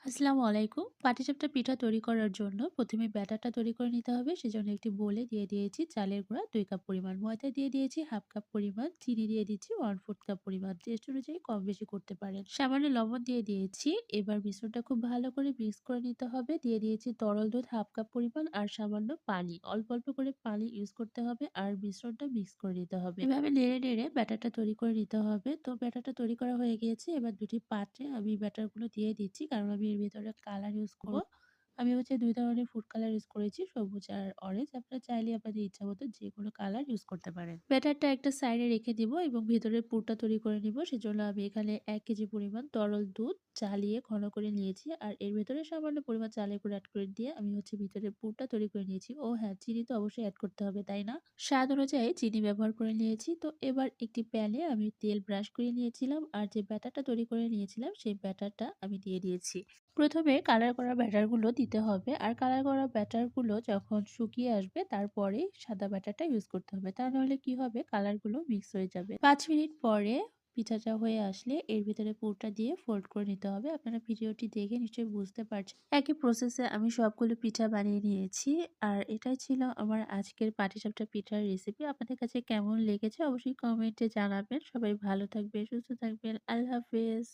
আসসালামু আলাইকুম। পাটিসাপটা পিঠা তৈরি করার জন্য প্রথমে ব্যাটারটা তৈরি করে নিতে হবে। সেজন্য একটি বোলে দিয়ে দিয়েছি চালের গুঁড়া ২ কাপ পরিমাণ, ময়দা দিয়ে দিয়েছি 1/2 কাপ পরিমাণ, চিনি দিয়ে দিচ্ছি 1/4 কাপ পরিমাণ। টেস্ট অনুযায়ী কম বেশি করতে পারেন। সামান্য লবণ দিয়ে দিয়েছি। এবার মিশ্রণটা খুব ভালো করে মিক্স করে নিতে হবে। দিয়ে দিয়েছি তরল দুধ 1/2 কাপ পরিমাণ আর সামান্য পানি। অল্প, অল্প করে পানি ইউজ করতে হবে আর মিশ্রণটা মিক্স করে নিতে হবে। এভাবে নেড়ে, নেড়ে ব্যাটারটা তৈরি করে নিতে হবে। তো ব্যাটারটা তৈরি করা হয়ে গিয়েছে। এবার ২ টি পাত্রে আমি ব্যাটারগুলো দিয়ে দিচ্ছি। কারণ আমি এর ভেতরে কালার ইউজ করব। আমি ২ ধরনের ফুড কালার ইউজ করেছি, সবুজ আর অরেঞ্জ। আপনারা চাইলে আপনাদের ইচ্ছামত যেকোনো কালার ইউজ করতে পারেন। ব্যাটারটা একটা সাইডে রেখে দিব এবং ভেতরের পুরটা তৈরি করে নিব। সেজন্য আমি এখানে ১ কেজি পরিমাণ তরল দুধ জ্বালিয়ে ঘন করে নিয়েছি। আর এর ভেতরে সামান্য পরিমাণ চালের গুঁড়া এড করে দিয়ে আমি ভিতরের পুরটা তৈরি করে নিয়েছি। ও হ্যাঁ, চিনি তো অবশ্যই এড করতে হবে, তাই না? স্বাদ অনুযায়ী চিনি ব্যবহার করে নিয়েছি। তো এবার একটি প্যানে আমি তেল ব্রাশ করে নিয়েছিলাম আর যে ব্যাটারটা তৈরি করে নিয়েছিলাম সেই ব্যাটারটা আমি দিয়ে দিয়েছি। প্রথমে কালার করা ব্যাটারগুলো দিতে হবে আর কালার করা ব্যাটারগুলো যখন শুকিয়ে আসবে তারপরে সাদা ব্যাটারটা ইউজ করতে হবে। তা নাহলে কি হবে, কালারগুলো মিক্স হয়ে যাবে। ৫ মিনিট পরে পিঠাটা হয়ে আসলে এর ভিতরে পুরটা দিয়ে ফোল্ড করে নিতে হবে। আপনারা ভিডিওটি দেখে নিশ্চয়ই বুঝতে পারছেন। একই প্রসেসে আমি সবগুলো পিঠা বানিয়ে নিয়েছি। আর এটাই ছিল আমার আজকের পাটিসাপটা পিঠার রেসিপি। আপনাদের কাছে কেমন লেগেছে অবশ্যই কমেন্টে জানাবেন। সবাই ভালো থাকবেন, সুস্থ থাকবেন। আল্লাহ হাফেজ।